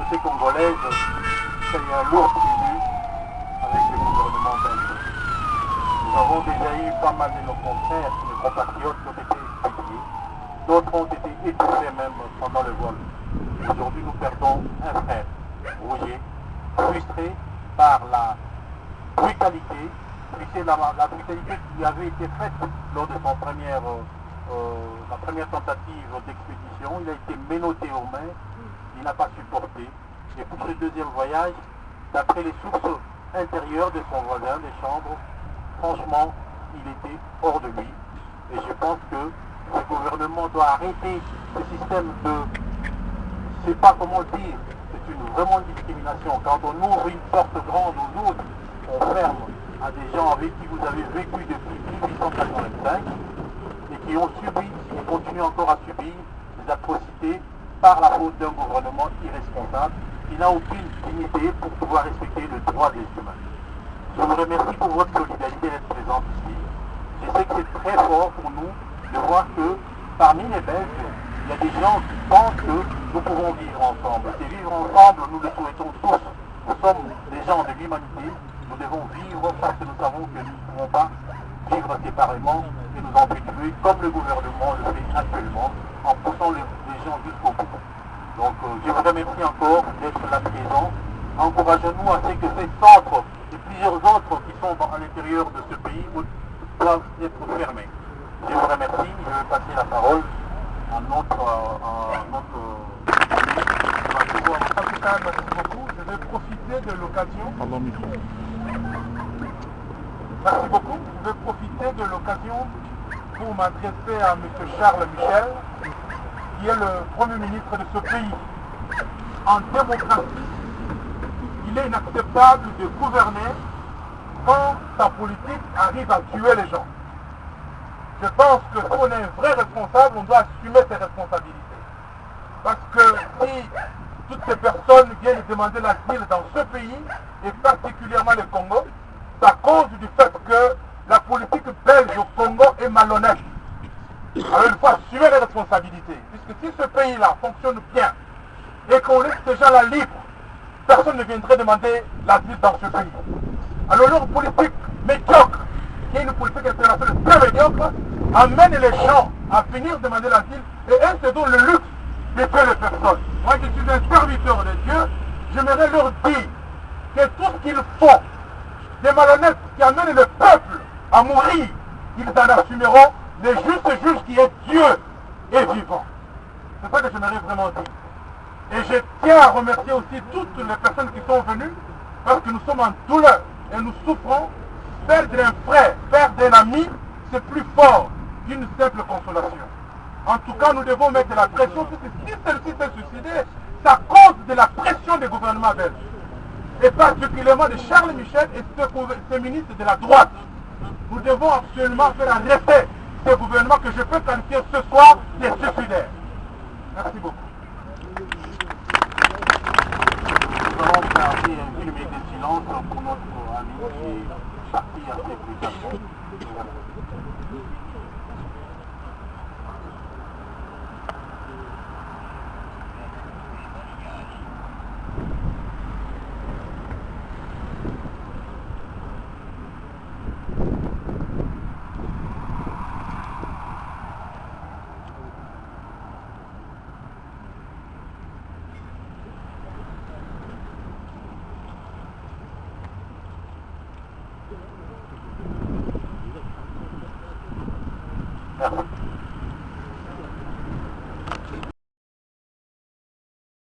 société congolaise fait un lourd tribut avec le gouvernement belge. Nous avons déjà eu pas mal de nos confrères, nos compatriotes qui ont été expédiés. D'autres ont été étouffés même pendant le vol. Aujourd'hui, nous perdons un frère, rouillé, frustré par la brutalité, la brutalité qui avait été faite lors de la première tentative d'expédition. Il a été menotté aux mains, il n'a pas supporté. Et pour ce deuxième voyage, d'après les sources intérieures de son voisin, des chambres, franchement, il était hors de lui. Et je pense que le gouvernement doit arrêter ce système de, je ne sais pas comment le dire, c'est vraiment une discrimination. Quand on ouvre une porte grande aux autres, on ferme à des gens avec qui vous avez vécu depuis 1885 et qui ont subi et continuent encore à subir des atrocités par la faute d'un gouvernement irresponsable qui n'a aucune dignité pour pouvoir respecter le droit des humains. Je vous remercie pour votre solidarité d'être présente ici. Je sais que c'est très fort pour nous de voir que parmi les Belges, il y a des gens qui pensent que nous pouvons vivre ensemble. Et vivre ensemble, nous le souhaitons tous. Nous sommes des gens de l'humanité. Nous devons vivre parce que nous savons que nous ne pouvons pas vivre séparément et nous entretuer comme le gouvernement le fait actuellement en poussant les gens jusqu'au bout. Donc je vous remercie encore d'être là présent. Encourageons-nous à ce que ces centres et plusieurs autres qui sont à l'intérieur de ce pays doivent être fermés. Je vous remercie. Je vais passer la parole à notre Capitaine, merci beaucoup. Je vais profiter de l'occasion. Merci beaucoup. Je vais profiter de l'occasion pour m'adresser à M. Charles Michel, qui est le Premier ministre de ce pays. En démocratie, il est inacceptable de gouverner quand sa politique arrive à tuer les gens. Je pense que si on est un vrai responsable, on doit assumer ses responsabilités. Parce que si toutes ces personnes viennent demander l'asile dans ce pays, et particulièrement le Congo, c'est à cause du fait que la politique belge au Congo est malhonnête. Alors il faut assumer les responsabilités. Puisque si ce pays-là fonctionne bien, et qu'on laisse ces gens-là libres, personne ne viendrait demander l'asile dans ce pays. Alors leur politique médiocre, qui est une politique internationale très médiocre, amène les gens à venir demander l'asile et elles se donnent le luxe de tuer les personnes. Moi je suis un serviteur de Dieu, j'aimerais leur dire que tout ce qu'ils font, des malhonnêtes qui amènent le peuple à mourir, ils en assumeront. Le juste juge qui est Dieu est vivant. C'est ça que j'aimerais vraiment dire. Et je tiens à remercier aussi toutes les personnes qui sont venues parce que nous sommes en douleur et nous souffrons. Perdre un frère, perdre un ami, c'est plus fort qu'une simple consolation. En tout cas, nous devons mettre de la pression parce que si celle-ci s'est suicidée, c'est à cause de la pression des gouvernements belges. Et particulièrement de Charles Michel et ces ministres de la droite. Nous devons absolument faire arrêter ces gouvernements que je peux qualifier ce soir des suicidaires. Merci beaucoup. Nous allons garder une minute de silence pour notre ami qui est parti assez brutalement. Merci.